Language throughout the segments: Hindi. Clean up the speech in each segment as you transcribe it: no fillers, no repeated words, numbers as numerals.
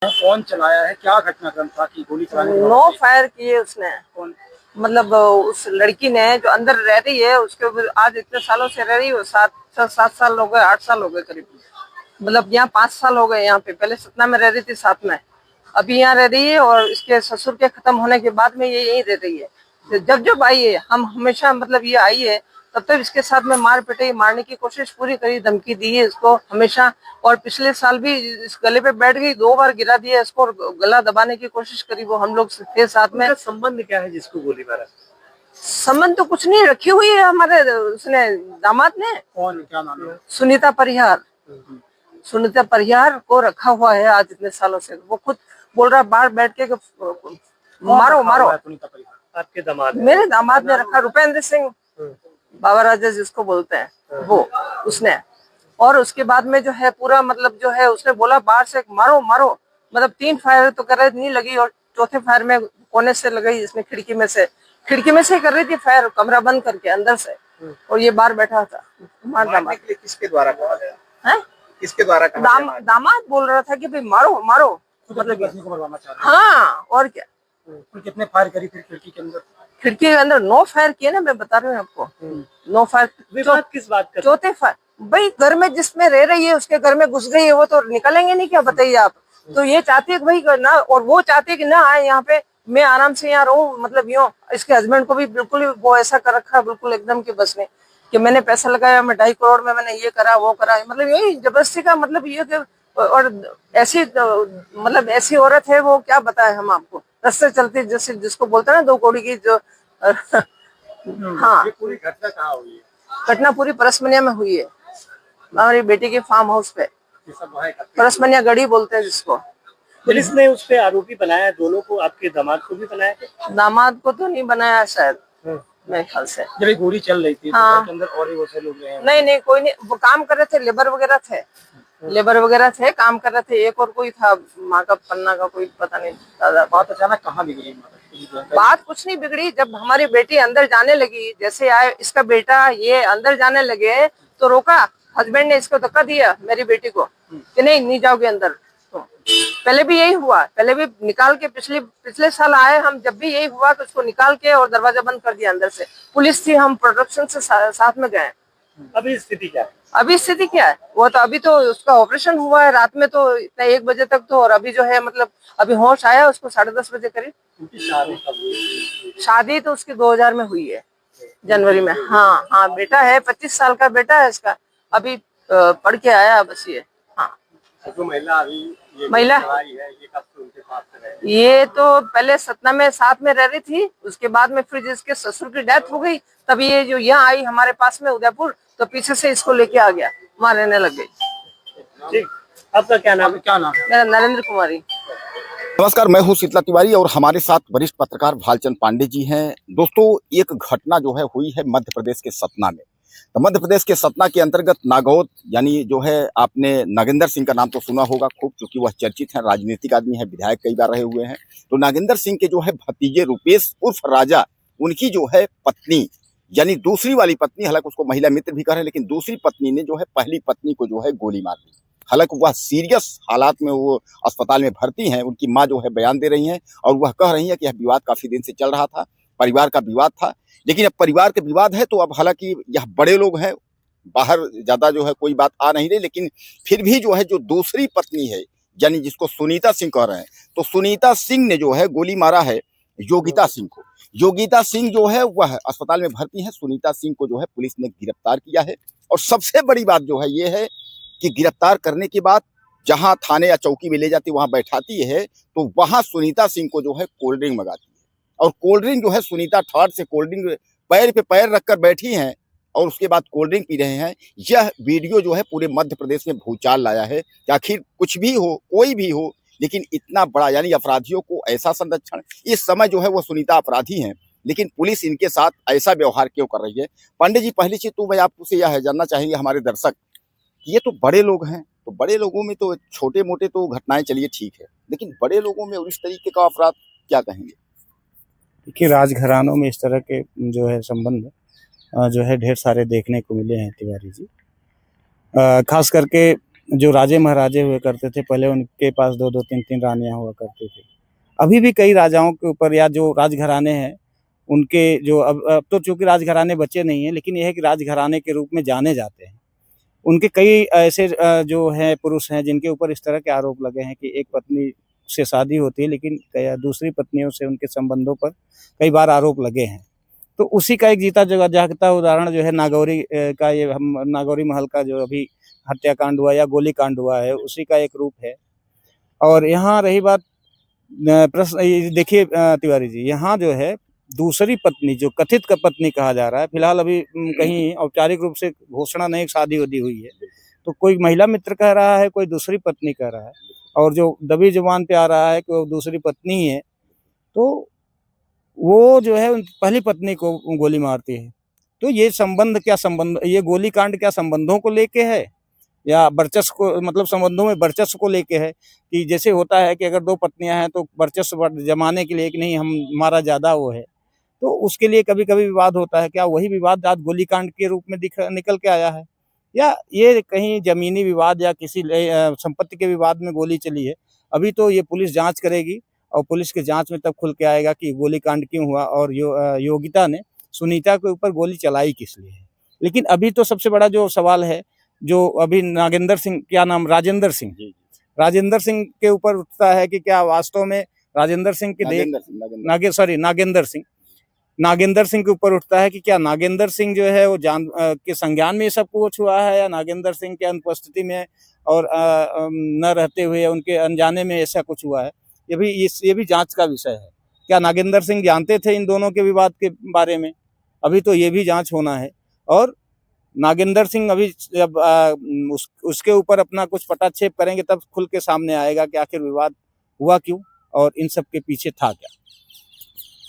कौन चलाया है, क्या घटनाक्रम था कि गोली चलाने के बाद नो फायर किए उसने। कौन? मतलब उस लड़की ने जो अंदर रह रही है उसके ऊपर आज इतने सालों से रह रही है, 7 साल हो गए, 8 साल हो गए करीब। मतलब यहाँ 5 साल हो गए यहाँ पे, पहले सतना में रह रही थी साथ में, अभी यहाँ रह रही है और इसके ससुर के खत्म होने के बाद में ये यहीं रह रही है। तो जब आई है हम हमेशा, मतलब ये आई है तब तक इसके साथ में मार पिटाई, मारने की कोशिश पूरी करी, धमकी दी है इसको हमेशा। और पिछले साल भी इस गले पे बैठ गई, 2 बार गिरा दिया इसको और गला दबाने की कोशिश करी, वो हम लोग थे साथ में। संबंध क्या है जिसको गोली मारा? संबंध तो कुछ नहीं, रखी हुई है हमारे उसने, दामाद ने। कौन, क्या नाम है? सुनीता परिहार। सुनीता परिहार को रखा हुआ है आज इतने सालों से। वो खुद बोल रहा बाहर बैठ के मारो मारो। आपके दामाद? मेरे दामाद ने रखा, रुपेंद्र सिंह बाबा राजा जिसको बोलते हैं वो, उसने। और उसके बाद में जो है पूरा, मतलब जो है उसने बोला बाहर से मारो मारो। मतलब 3 फायर तो कर रहे, नहीं लगी, और चौथे फायर में कोने से लगाई, इसमें खिड़की में से कर रही थी फायर, कमरा बंद करके अंदर से। और ये बाहर बैठा था। मारने के लिए किसके द्वारा कहा गया है? किसके द्वारा कहा गया? दामाद बोल रहा था कि भाई मारो मारो, मतलब पत्नी को मरवाना चाह रहे हाँ, और क्या। हैं। कितने फायर करी फिर खिड़की के अंदर? खिड़की के अंदर 9 फायर किए ना, मैं बता रही हूँ आपको। 9 फायर। विवाद किस बात का? चौथे फायर भाई घर में जिसमें रह रही है उसके घर में घुस गई है, वो तो निकलेंगे नहीं क्या, बताइए आप। तो ये चाहती है कि भाई ना, और वो चाहती है कि ना आए यहाँ पे, मैं आराम से यहाँ रहूं। मतलब यूं इसके हस्बैंड को भी बिल्कुल वो ऐसा कर रखा है, बिल्कुल एकदम की बस में, कि मैंने पैसा लगाया, मैं 2.5 करोड़ में मैंने ये करा वो करा, मतलब यही जबरदस्ती का मतलब ये कि। और ऐसी मतलब ऐसी औरत है वो, क्या बताए हम आपको। रास्ते चलती जैसे जिसको बोलते हैं ना, 2 कौड़ी की जो। हाँ, ये पूरी घटना कहाँ हुई है? घटना पूरी परसमनिया में हुई है, हमारी बेटी के फार्म हाउस पे। ये सब वहाँ का? परसमनिया गढ़ी बोलते हैं जिसको। पुलिस ने उस पे आरोपी बनाया, दोनों को, आपके दामाद को भी बनाया? दामाद को तो नहीं बनाया शायद, मेरे ख्याल से। जब ये गोली चल रही थी हाँ। तो घर के अंदर और भी बहुत से लोग हैं? नहीं कोई नहीं, वो काम कर रहे थे, लेबर वगैरह थे, काम कर रहे थे। एक और कोई था, माँ का पन्ना का कोई, पता नहीं दादा। बात अचानक कहाँ बिगड़ी? बात कुछ नहीं बिगड़ी, जब हमारी बेटी अंदर जाने लगी, जैसे आए इसका बेटा ये अंदर जाने लगे तो रोका, हस्बैंड ने इसको धक्का दिया मेरी बेटी को कि नहीं जाओगे अंदर। तो पहले भी यही हुआ, पहले भी निकाल के, पिछले साल आए हम, जब भी यही हुआ कि उसको निकाल के और दरवाजा बंद कर दिया अंदर से। पुलिस थी, हम प्रोडक्शन से साथ में गए। अभी स्थिति क्या है? अभी स्थिति क्या है, वो तो अभी तो उसका ऑपरेशन हुआ है रात में, तो इतना 1 बजे तक तो। और अभी जो है मतलब अभी होश आया उसको 10:30 बजे करीब। शादी कब हुई? शादी तो उसकी 2000 में हुई है, जनवरी में। हाँ, बेटा है, 25 साल का बेटा है इसका, अभी पढ़ के आया बस ये। हाँ, जो महिला अभी ये महिला है, ये कब से उनके पास रहे? ये तो पहले सतना में साथ में रह रही थी, उसके बाद में फिर जिसके ससुर की डेथ हो गई, तब ये जो यहाँ आई हमारे पास में उदयपुर, तो पीछे से इसको लेके आ गया, वहाँ रहने लग गई। ठीक, आपका क्या नाम है? क्या नाम है? मेरा नरेंद्र कुमारी। नमस्कार, मैं हूं शीतला तिवारी और हमारे साथ वरिष्ठ पत्रकार भालचंद पांडे जी हैं। दोस्तों, एक घटना जो है हुई है मध्य प्रदेश के सतना में। तो मध्य प्रदेश के सतना के अंतर्गत नागौद, यानी जो है, आपने नागेंद्र सिंह का नाम तो सुना होगा खूब, क्योंकि वह चर्चित है, राजनीतिक आदमी है, विधायक कई बार रहे हुए हैं। तो नागेंद्र सिंह के जो है भतीजे रूपेश उर्फ राजा, उनकी जो है पत्नी, यानी दूसरी वाली पत्नी, हालांकि उसको महिला मित्र भी कह रहे हैं, लेकिन दूसरी पत्नी ने जो है पहली पत्नी को जो है गोली मार दी। हालांकि वह सीरियस हालात में वो अस्पताल में भर्ती हैं। उनकी मां जो है बयान दे रही हैं और वह कह रही हैं कि यह विवाद काफी दिन से चल रहा था, परिवार का विवाद था। लेकिन अब परिवार के विवाद है तो अब हालांकि यह बड़े लोग हैं, बाहर ज्यादा जो है कोई बात आ नहीं रही, लेकिन फिर भी जो है जो दूसरी पत्नी है, यानी जिसको सुनीता सिंह कह रहे हैं, तो सुनीता सिंह ने जो है गोली मारा है योगिता सिंह को। योगिता सिंह जो है वह अस्पताल में भर्ती है। सुनीता सिंह को जो है पुलिस ने गिरफ्तार किया है। और सबसे बड़ी बात जो है ये है कि गिरफ्तार करने के बाद जहां थाने या चौकी में ले जाती, वहां बैठाती है, तो वहां सुनीता सिंह को जो है कोल्ड ड्रिंक मंगाती है। और कोल्ड ड्रिंक जो है सुनीता ठाट से कोल्ड ड्रिंक पैर पे पैर रखकर बैठी हैं और उसके बाद कोल्ड ड्रिंक पी रहे हैं। यह वीडियो जो है पूरे मध्य प्रदेश में भूचाल लाया है कि आखिर कुछ भी हो, कोई भी हो, लेकिन इतना बड़ा, यानी अपराधियों को ऐसा संरक्षण। इस समय जो है वो सुनीता अपराधी हैं, लेकिन पुलिस इनके साथ ऐसा व्यवहार क्यों कर रही है? पांडे जी, पहली चीज तो मैं आपसे यह जानना चाहेंगे, हमारे दर्शक, ये तो बड़े लोग हैं, तो बड़े लोगों में तो छोटे मोटे तो घटनाएं चलिए ठीक है, लेकिन बड़े लोगों में और इस तरीके का अपराध क्या कहेंगे? देखिए, राजघरानों में इस तरह के जो है संबंध जो है ढेर सारे देखने को मिले हैं तिवारी जी। खास करके जो राजे महाराजे हुए करते थे, पहले उनके पास 2-2 3-3 रानियाँ हुआ करती थी। अभी भी कई राजाओं के ऊपर या जो राजघराने हैं, उनके जो अब तो चूँकि राजघराने बचे नहीं हैं, लेकिन ये है कि राजघराने के रूप में जाने जाते हैं। उनके कई ऐसे जो हैं पुरुष हैं जिनके ऊपर इस तरह के आरोप लगे हैं कि एक पत्नी से शादी होती है, लेकिन दूसरी पत्नियों से उनके संबंधों पर कई बार आरोप लगे हैं। तो उसी का एक जीता जागता उदाहरण जो है नागौरी का, ये हम नागौरी महल का जो अभी हत्याकांड हुआ या गोलीकांड हुआ है, उसी का एक रूप है। और यहाँ रही बात प्रश्न, ये देखिए तिवारी जी, यहाँ जो है दूसरी पत्नी जो कथित पत्नी कहा जा रहा है, फिलहाल अभी कहीं औपचारिक रूप से घोषणा नहीं, शादी-वादी हुई है, तो कोई महिला मित्र कह रहा है, कोई दूसरी पत्नी कह रहा है, और जो दबी जुबान पे आ रहा है कि वो दूसरी पत्नी ही है, तो वो जो है पहली पत्नी को गोली मारती है। तो ये संबंध क्या संबंध, ये गोलीकांड क्या संबंधों को लेके है या वर्चस्व को, मतलब संबंधों में वर्चस्व को लेके है, कि जैसे होता है कि अगर 2 पत्नियां हैं तो वर्चस्व जमाने के लिए कि नहीं हमारा ज़्यादा वो है, तो उसके लिए कभी-कभी विवाद होता है। क्या वही विवाद आज गोलीकांड के रूप में निकल के आया है? या ये कहीं ज़मीनी विवाद या किसी संपत्ति के विवाद में गोली चली है? अभी तो ये पुलिस जाँच करेगी और पुलिस की जाँच में तब खुल के आएगा कि गोलीकांड क्यों हुआ और योगिता ने सुनीता के ऊपर गोली चलाई किस लिए है। लेकिन अभी तो सबसे बड़ा जो सवाल है, जो अभी नागेंद्र सिंह, क्या नाम, राजेंद्र सिंह, राजेंद्र सिंह के ऊपर उठता है कि क्या वास्तव में राजेंद्र सिंह के नागेंद्र सिंह के ऊपर उठता है कि क्या नागेंद्र सिंह जो है वो के संज्ञान में ये सब कुछ हुआ है, या नागेंद्र सिंह के अनुपस्थिति में और न रहते हुए उनके अनजाने में ऐसा कुछ हुआ है। ये भी जांच का विषय है। क्या नागेंद्र सिंह जानते थे इन दोनों के विवाद के बारे में? अभी तो ये भी जांच होना है। और नागेंद्र सिंह अभी जब उसके ऊपर अपना कुछ पटाक्षेप करेंगे तब खुल के सामने आएगा कि आखिर विवाद हुआ क्यों और इन सब के पीछे था क्या।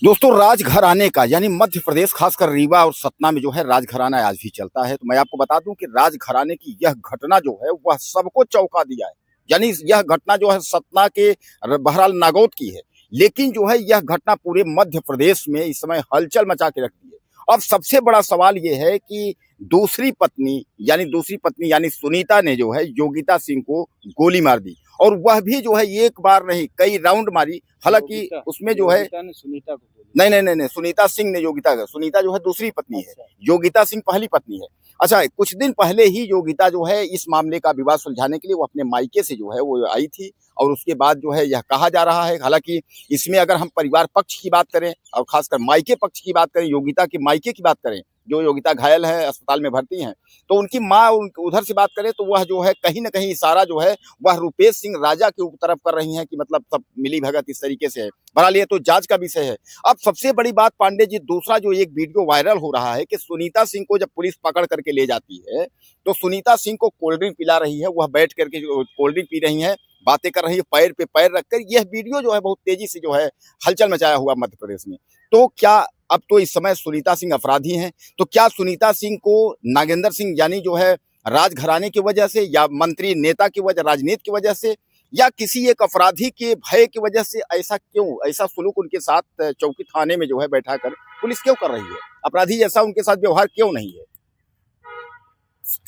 दोस्तों, राजघराने का यानी मध्य प्रदेश, खासकर रीवा और सतना में जो है राजघराना आज भी चलता है। तो मैं आपको बता दूं कि राजघराने की यह घटना जो है वह सबको चौंका दिया है। यानी यह घटना जो है सतना के बहरहाल नागौद की है, लेकिन जो है यह घटना पूरे मध्य प्रदेश में इस समय हलचल मचा के रखती है। अब सबसे बड़ा सवाल यह है कि दूसरी पत्नी यानी सुनीता ने जो है योगिता सिंह को गोली मार दी, और वह भी जो है एक बार नहीं कई राउंड मारी। हालांकि उसमें जो है सुनीता को नहीं, सुनीता सिंह ने सुनीता जो है दूसरी पत्नी है, योगिता सिंह पहली पत्नी है। अच्छा, कुछ दिन पहले ही योगिता जो है इस मामले का विवाद सुलझाने के लिए वो अपने मायके से जो है वो आई थी, और उसके बाद जो है यह कहा जा रहा है, हालांकि इसमें अगर हम परिवार पक्ष की बात करें और खासकर मायके पक्ष की बात करें, योगिता के मायके की बात करें, जो योगिता घायल है, अस्पताल में भर्ती हैं, तो उनकी माँ उधर से बात करें तो वह जो है कहीं ना कहीं इशारा जो है वह रुपेश सिंह राजा के तरफ कर रही हैं कि मतलब सब मिली भगत इस तरीके से है। बहरहाल ये तो जांच का विषय है। अब सबसे बड़ी बात पांडे जी, दूसरा जो एक वीडियो वायरल हो रहा है कि सुनीता सिंह को जब पुलिस पकड़ करके ले जाती है तो सुनीता सिंह को कोल्ड ड्रिंक पिला रही है, वह बैठ करके कोल्ड ड्रिंक पी रही है, बातें कर रही है पैर पे पैर रखकर। यह वीडियो जो है बहुत तेजी से जो है हलचल मचाया हुआ मध्य प्रदेश में। तो क्या अब तो इस समय सुनीता सिंह अपराधी हैं, तो क्या सुनीता सिंह को नागेंद्र सिंह यानी जो है राजघराने की वजह से, या मंत्री नेता की वजह, राजनीति की वजह से, या किसी एक अपराधी के भय की वजह से ऐसा सुलूक उनके साथ चौकी थाने में जो है बैठाकर पुलिस क्यों कर रही है? अपराधी जैसा उनके साथ व्यवहार क्यों नहीं है?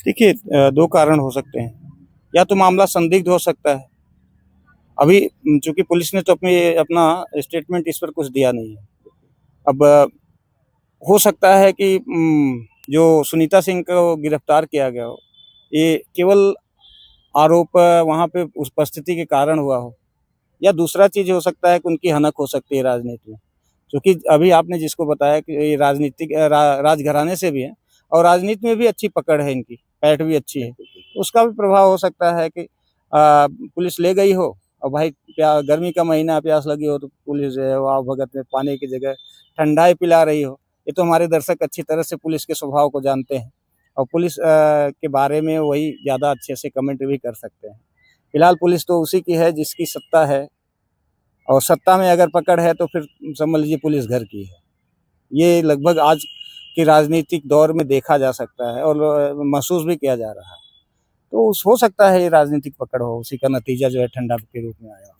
देखिए, 2 कारण हो सकते हैं। या तो मामला संदिग्ध हो सकता है। अभी चूंकि पुलिस ने तो अपना स्टेटमेंट इस पर कुछ दिया नहीं है। अब हो सकता है कि जो सुनीता सिंह को गिरफ्तार किया गया हो, ये केवल आरोप वहाँ पे उपस्थिति के कारण हुआ हो, या दूसरा चीज हो सकता है कि उनकी हनक हो सकती है राजनीति में, क्योंकि अभी आपने जिसको बताया कि ये राजनीतिक राजघराने से भी है और राजनीति में भी अच्छी पकड़ है, इनकी पैठ भी अच्छी है, उसका भी प्रभाव हो सकता है कि पुलिस ले गई हो और भाई गर्मी का महीना, प्यास लगी हो तो पुलिस जो है वाह भगत में पानी की जगह ठंडाई पिला रही हो। ये तो हमारे दर्शक अच्छी तरह से पुलिस के स्वभाव को जानते हैं और पुलिस के बारे में वही ज़्यादा अच्छे से कमेंट भी कर सकते हैं। फिलहाल पुलिस तो उसी की है जिसकी सत्ता है, और सत्ता में अगर पकड़ है तो फिर समझ लीजिए पुलिस घर की है। ये लगभग आज के राजनीतिक दौर में देखा जा सकता है और महसूस भी किया जा रहा है। तो हो सकता है ये राजनीतिक पकड़ हो, उसी का नतीजा जो है ठंडा के रूप में आया।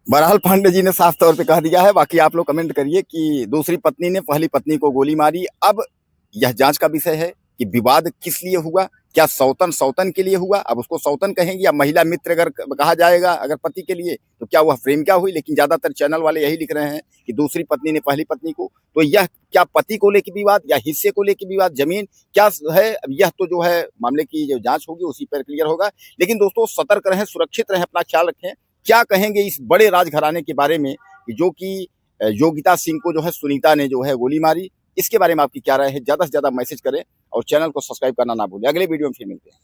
बहरहाल पांडे जी ने साफ तौर पे कह दिया है। बाकी आप लोग कमेंट करिए कि दूसरी पत्नी ने पहली पत्नी को गोली मारी। अब यह जांच का विषय है कि विवाद किस लिए हुआ, क्या सौतन सौतन के लिए हुआ, अब उसको सौतन कहेंगे, या महिला मित्र अगर कहा जाएगा अगर पति के लिए, तो क्या वह प्रेमिका हुई? लेकिन ज्यादातर चैनल वाले यही लिख रहे हैं कि दूसरी पत्नी ने पहली पत्नी को। तो यह क्या पति को लेकर विवाद या हिस्से को लेकर विवाद, जमीन क्या है, अब यह तो जो है मामले की जो जांच होगी उसी पर क्लियर होगा। लेकिन दोस्तों सतर्क रहें, सुरक्षित रहें, अपना ख्याल रखें। क्या कहेंगे इस बड़े राजघराने के बारे में जो कि योगिता सिंह को जो है सुनीता ने जो है गोली मारी, इसके बारे में आपकी क्या राय है? ज्यादा से ज्यादा मैसेज करें और चैनल को सब्सक्राइब करना ना भूलें। अगले वीडियो में फिर मिलते हैं।